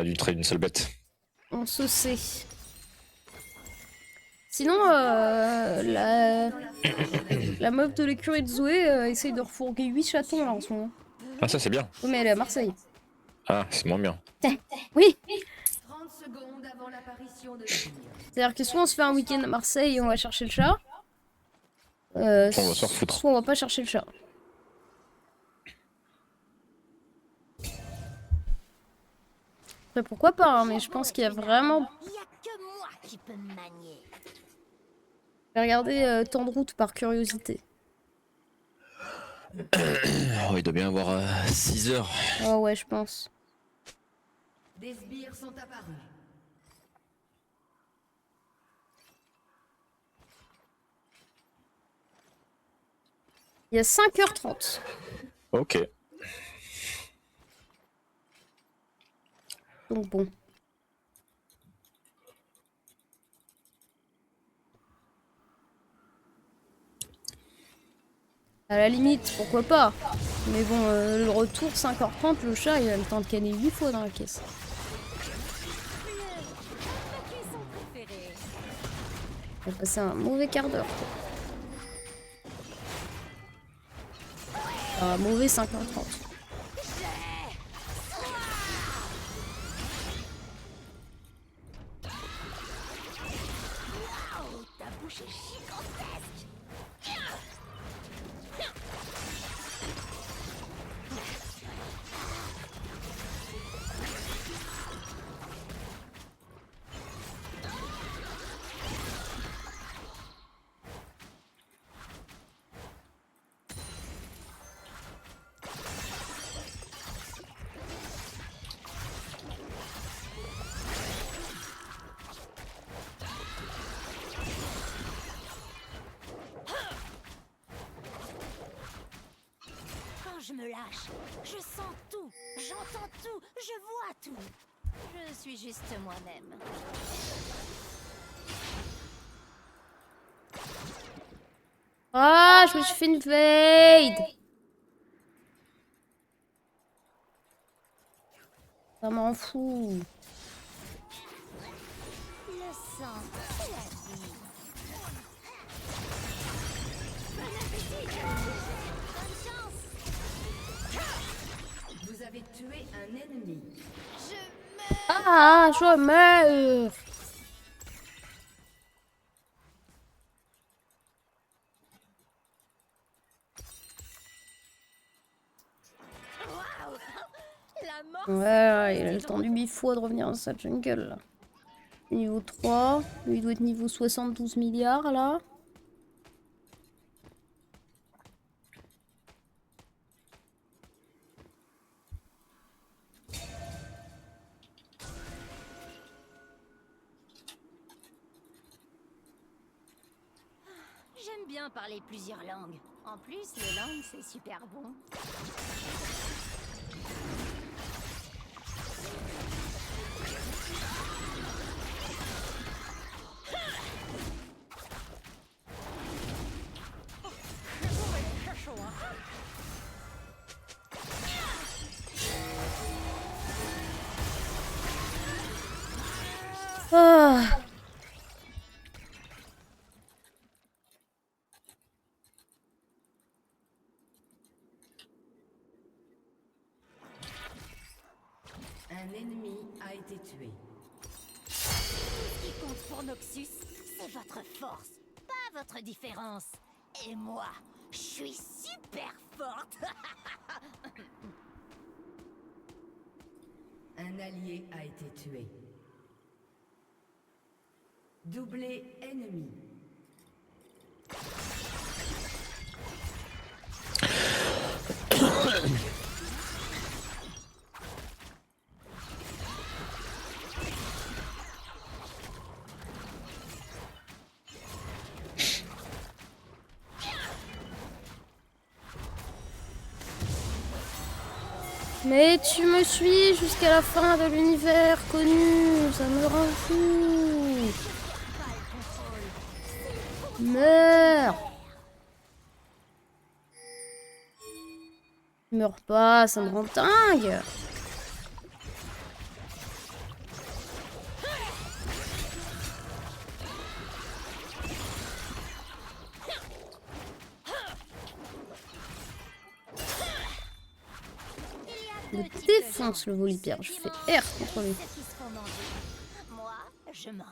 Pas du trait d'une seule bête. On se sait. Sinon, la meuf de l'écurie de Zoé essaye de refourguer 8 chatons là en ce moment. Ah, ça c'est bien. Oui, mais elle est à Marseille. Ah, c'est moins bien. Oui, 30 secondes avant l'apparition de tir. c'est-à-dire que soit on se fait un week-end à Marseille et on va chercher le chat, On va se faire foutre. soit on va pas chercher le chat. Après, pourquoi pas, hein, mais je pense qu'il y a vraiment... Il y a que moi qui peux me manier. Je vais regarder temps de route par curiosité. Oh, il doit bien avoir 6 heures. Oh ouais, je pense. Des sbires sont apparus. Il y a 5h30. Ok. Donc bon. À la limite, pourquoi pas. Mais bon, le retour, 5h30, le chat, il a le temps de canner 8 fois dans la caisse. On va passer un mauvais quart d'heure. Un mauvais 5h30. Ta bouche est gigantesque. Quand je me lâche, je sens tout, j'entends tout, je vois tout. Je suis juste moi-même. Ah, je me suis fait une fade. Ça m'en fout. Le sang, c'est la vie. Bon appétit. Bonne chance. Vous avez tué un ennemi. Je meurs. Ah, je meurs. Waouh. La mort. Ouais, il a le temps du bifou de revenir dans sa jungle. Là. Niveau 3. Lui, il doit être niveau 72 milliards, là. J'aime bien parler plusieurs langues. En plus, les langues, c'est super bon. Ah. Un ennemi a été tué. Ce qui compte pour Noxus, c'est votre force, pas votre différence. Et moi, je suis super forte. Un allié a été tué. Doublé ennemi. Mais tu me suis jusqu'à la fin de l'univers connu. Ça me rend fou. Meurs. Meurs pas, ça me rend dingue. me défonce le volipière. Je fais R contre lui. Ceux qui se font manger. Moi, je mange.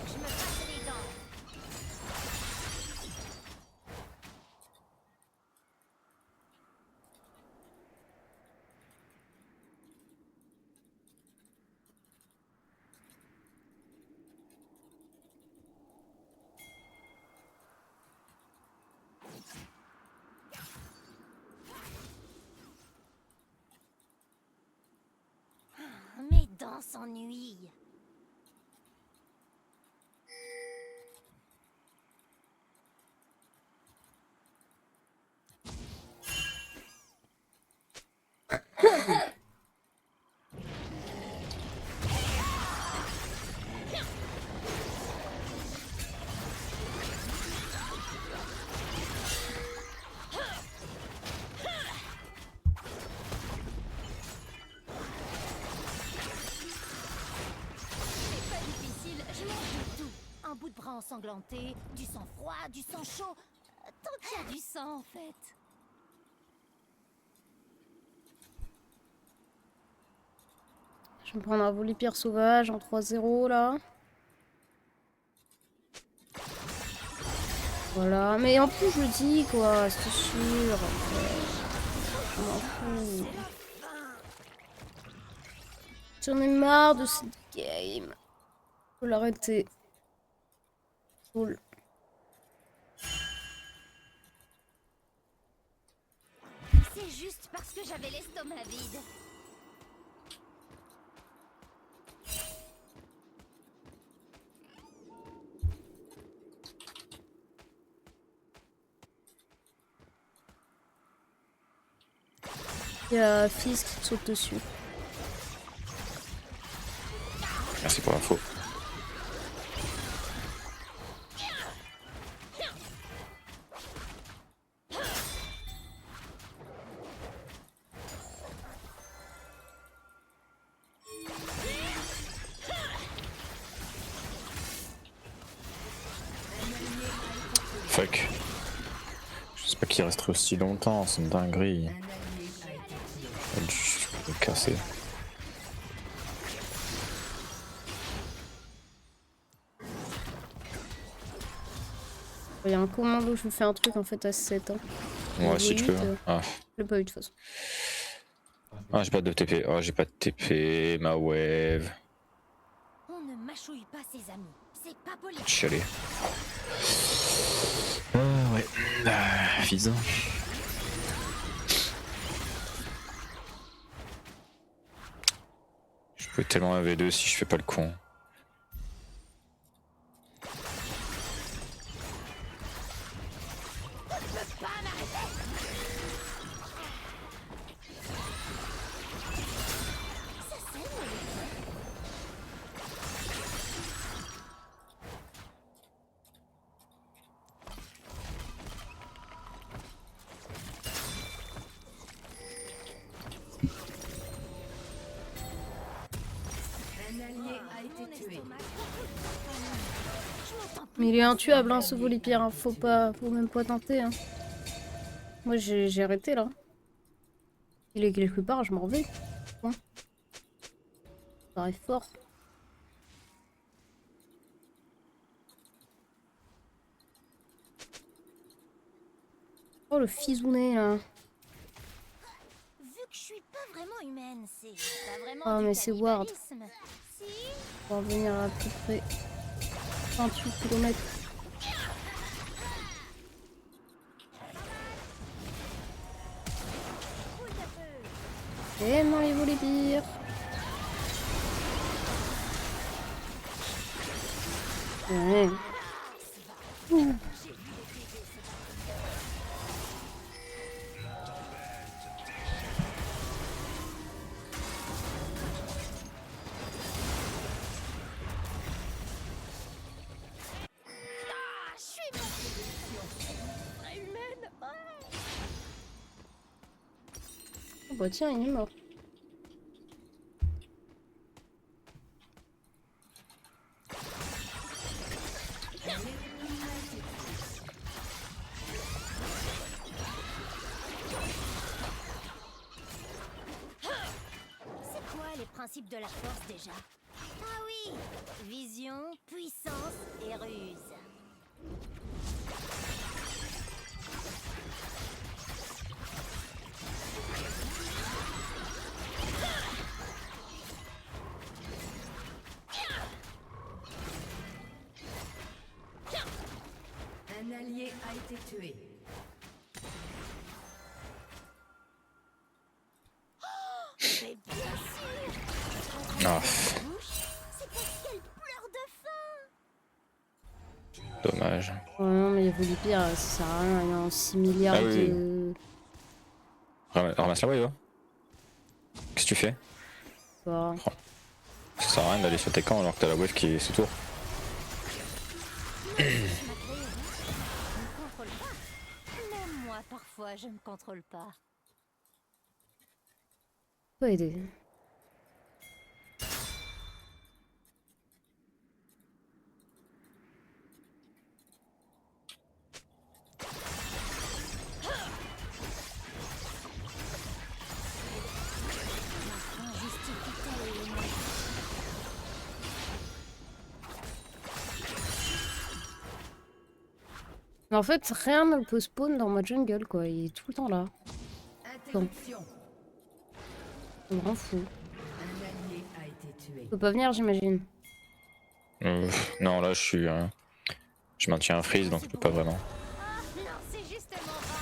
Je me passe les dents. Mes dents s'ennuient. C'est pas difficile, je mange de tout. Un bout de bras ensanglanté, du sang froid, du sang chaud. Tant qu'il y a du sang en fait. Je vais me prendre un volipière sauvage en 3-0 là. Voilà, mais en plus je le dis quoi, c'est sûr. Je m'en fous. J'en ai marre de cette game. Faut l'arrêter. Cool. C'est juste parce que j'avais l'estomac vide. Il y a Fizz qui te saute dessus. Merci pour l'info. Fuck. Je sais pas qu'il resterait aussi longtemps, c'est une dinguerie. Je peux me casser. Il y a un commando, je vous fais un truc en fait à 7 ans. Ouais, si tu peux. Ah. Je l'ai pas eu de toute façon. Ah, j'ai pas de TP. Oh, j'ai pas de TP, ma wave. On ne mâchouille pas ses amis. C'est pas poli. Chialer. Ouais. Fizz. Je peux tellement un V2 si je fais pas le con. Mais il est intuable hein, ce volipière, hein. Faut même pas tenter. Hein. Moi j'ai arrêté là. Il est quelque part, je m'en vais. Bon. Ça paraît fort. Oh le fisounet là. Vu que je suis pas vraiment humaine, c'est pas vraiment Ah du mais c'est Ward. cannibalisme. Si. On va revenir à peu près 28 km. Et non, il voulait dire. Ouais. Bah tiens, il est mort. C'est quoi les principes de la force déjà? Ah oui, vision, puissance et ruse. Un allié a été tué. Mais bien sûr. Ah, Bouche, c'est parce qu'elle pleure de faim. dommage. Ouais, non, mais il y a Volibear, ça sert à rien. Il y a 6 milliards Ah oui, de. Ramasse la wave. Qu'est-ce que tu fais? Bah, Ça sert à rien d'aller sur tes camps alors que t'as la wave qui est sous tour. Je me contrôle pas. Même moi, parfois, je me contrôle pas. faut aider. Mais en fait, rien ne peut spawn dans ma jungle, quoi. Il est tout le temps là. Interruption. Ça me rend fou. Un allié a été tué. Il peut pas venir, j'imagine. Non, là je suis. Je maintiens un freeze donc je peux pas vraiment. Ah, non, c'est justement pas.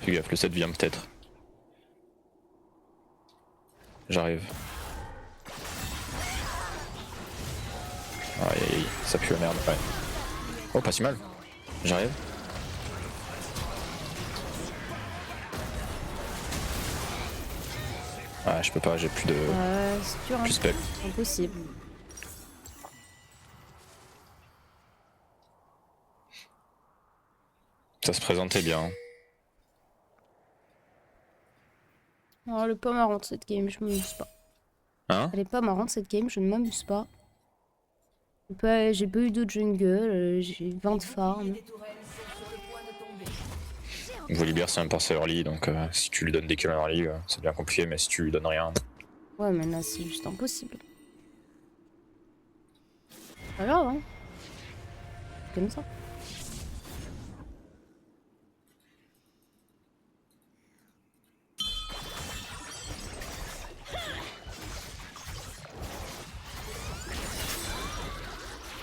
Fais gaffe, le 7 vient peut-être. J'arrive. Aïe aïe aïe, ça pue la merde, ouais. Oh, pas si mal. J'arrive. Ah, je peux pas, j'ai plus de. Ouais, c'est dur, hein. Plus spec. Impossible. Ça se présentait bien. Oh, elle est pas marrante cette game, je m'amuse pas. Hein? Elle est pas marrante cette game, je ne m'amuse pas. J'ai pas eu de jungle, j'ai 20 farms. Les tourelles sont sur le point de tomber. Volibear c'est un passé early donc si tu lui donnes des kills en early, ça devient compliqué, mais si tu lui donnes rien. Ouais, mais là c'est juste impossible. Pas grave, hein. C'est comme ça.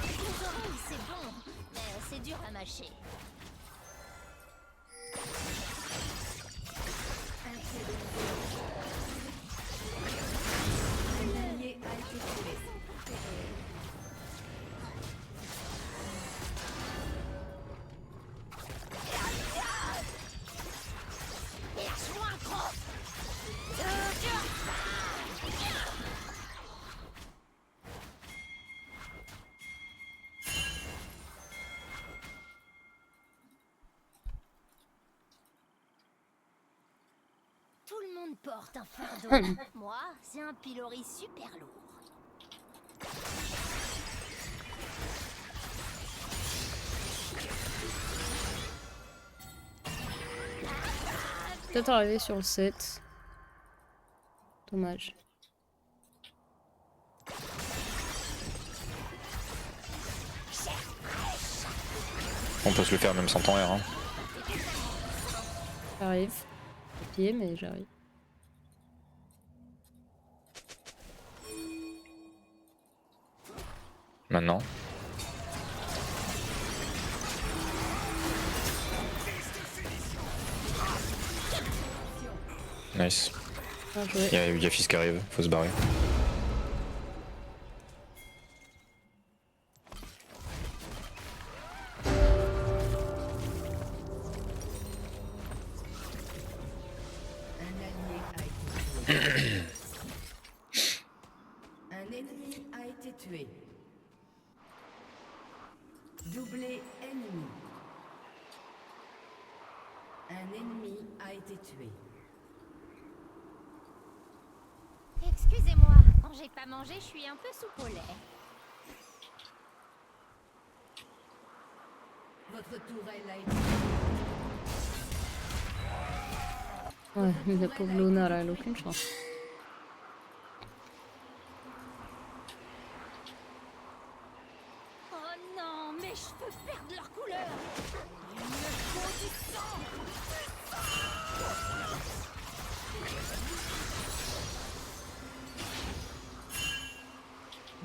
Les oreilles, c'est bon, mais c'est dur à mâcher. Un allié a été tué. Lâche-moi un croc. Tout le monde porte un fardeau. Moi, c'est un pilori super lourd. Peut-être arriver sur le 7. Dommage. On peut se le faire même sans temps R. Hein. J'arrive. Au pied, mais j'arrive. Maintenant. Nice. Bien joué. Il y a Fizz qui arrive, faut se barrer. Un allié a été tué. Un ennemi a été tué. Doublé à manger, je suis un peu soupe au lait. Votre tourelle a été... Ouais, mais la pauvre Lona, là, elle a aucune chance. Oh non, mes cheveux perdent leur couleur. Il me faut du sang.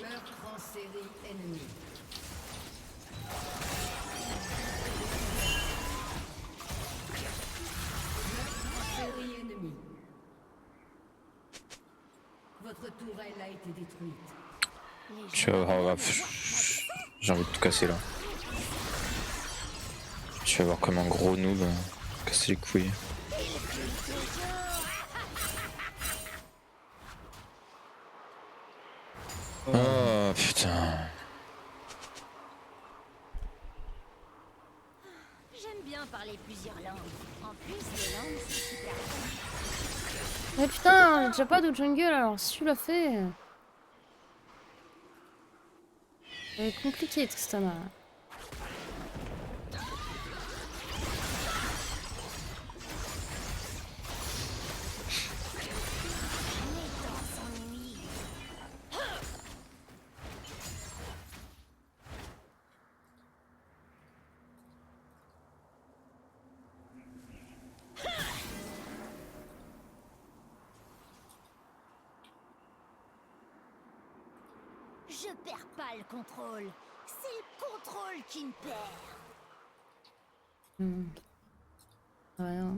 Meurtre en série ennemie. Meurtre en série ennemie. Votre tourelle a été détruite. Tu vas voir, j'ai envie de tout casser là. Tu vas voir comme un gros noob casser les couilles. Oh putain. J'aime bien parler plusieurs langues. En plus, les langues, c'est super bon. Mais putain, déjà pas de jungle alors si tu l'as fait. C'est compliqué Tristana. Je perds pas le contrôle. C'est le contrôle qui me perd. Rien.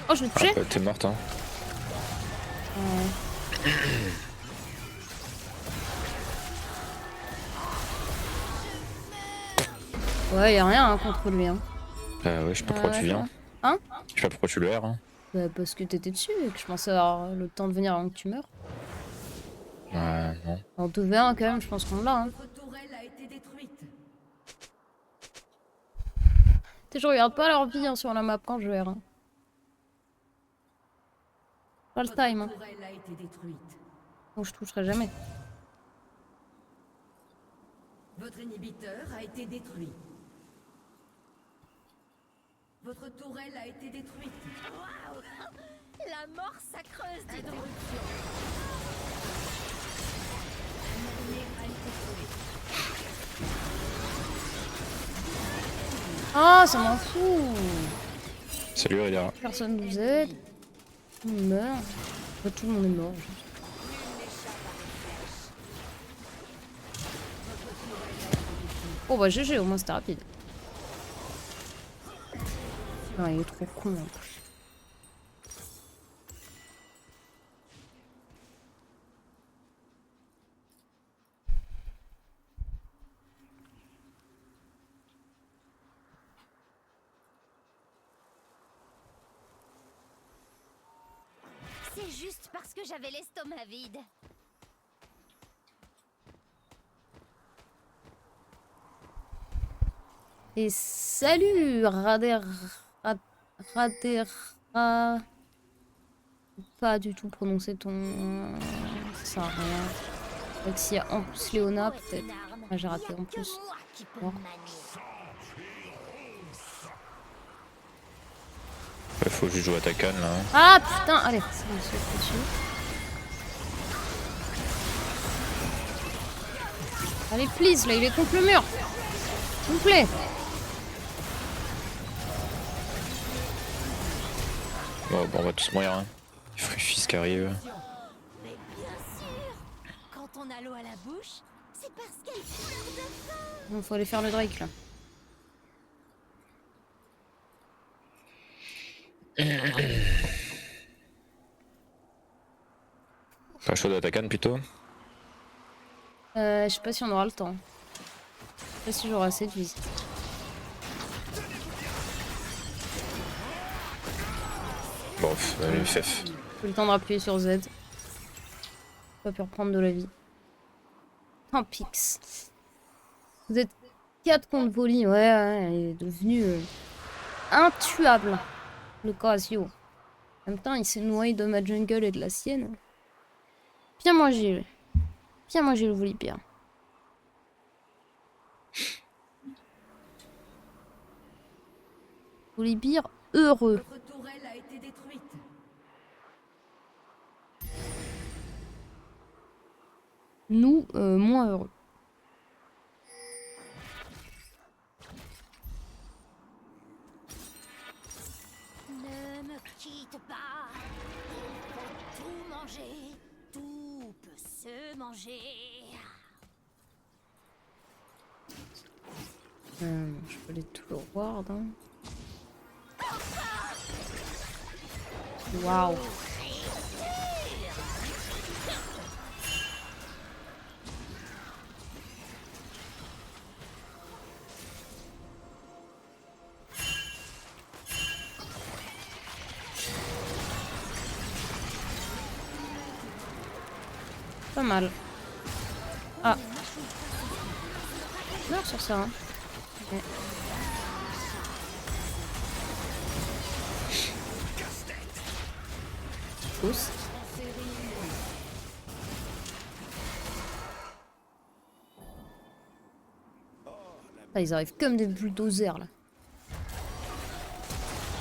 Oh, je l'ai touché. T'es morte hein. Ouais, y'a rien hein, contre lui. Hein. Ouais, je sais pas pourquoi tu viens. Hein? Je sais pas pourquoi tu le R. Hein. Bah, parce que t'étais dessus et que je pensais avoir le temps de venir avant que tu meurs. Ouais, non. En 2v1 quand même, je pense qu'on l'a. Hein. Votre tourelle a été détruite. Je regarde pas leur vie hein, sur la map quand je R. Hein. Pas le time. Hein. Votre tourelle a été détruite. Donc je toucherai jamais. Votre inhibiteur a été détruit. Votre tourelle a été détruite. Waouh! La mort, ça creuse des trous. Ah, ça m'en fout. Salut Rida. Personne nous aide. On meurt. Bah, tout le monde est mort. Oh bah GG, au moins c'était rapide. Ah, il est trop con. En plus. C'est juste parce que j'avais l'estomac vide. Et salut Radera. Pas du tout prononcer ton... Ça sert à rien. Donc s'il y a en plus Léona, peut-être. Ah, j'ai raté en plus. Bon. Ouais, faut juste jouer à ta canne là. Hein. Ah putain, allez, c'est bon, c'est dessus. Allez, please, là, il est contre le mur. S'il vous plaît. Bon, on va tous mourir. Hein. Les fils qui arrivent. Mais bien sûr! Quand on a l'eau à la bouche, c'est parce qu'elle pleure de faim! Bon, faut aller faire le Drake, là. Pas chaud à ta canne plutôt. Je sais pas si on aura le temps. Je sais pas si j'aurai assez de vie. Bon, allez, FF. J'ai le temps de rappuyer sur Z. Pas pu reprendre de la vie. Un pix. Vous êtes 4 contre Voli. Ouais, ouais, elle est devenue intuable. Le Casio. En même temps, il s'est noyé de ma jungle et de la sienne. Bien mangé. Bien mangé le Volibear. Volibear heureux. Votre tourelle a été détruite. Nous, moins heureux. Ne me quitte pas. Il faut tout manger. Tout peut se manger. Je peux aller tout le voir, hein. Waouh. Pas mal. Ah. Meurs sur ça, hein. Ok. Tous. Ah, ils arrivent comme des bulldozers là.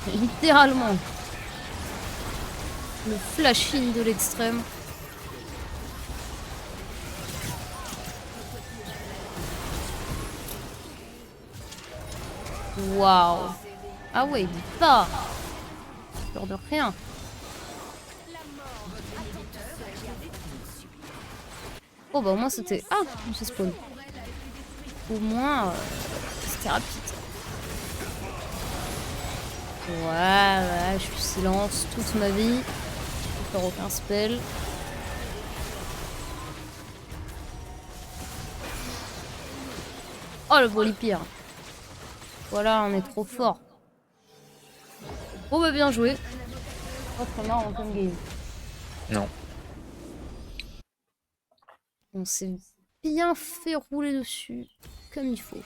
Littéralement. Le flashing de l'extrême. Waouh. Ah ouais, il dit pas. Peur de rien. Oh bah au moins c'était... Ah, ça spawn. Au moins, c'était rapide. Ouais, je suis silence toute ma vie. Je peux faire aucun spell. Oh le Volibear. Voilà, on est trop fort. Oh bah bien joué. Oh, très marrant comme game. Non. On s'est bien fait rouler dessus, comme il faut.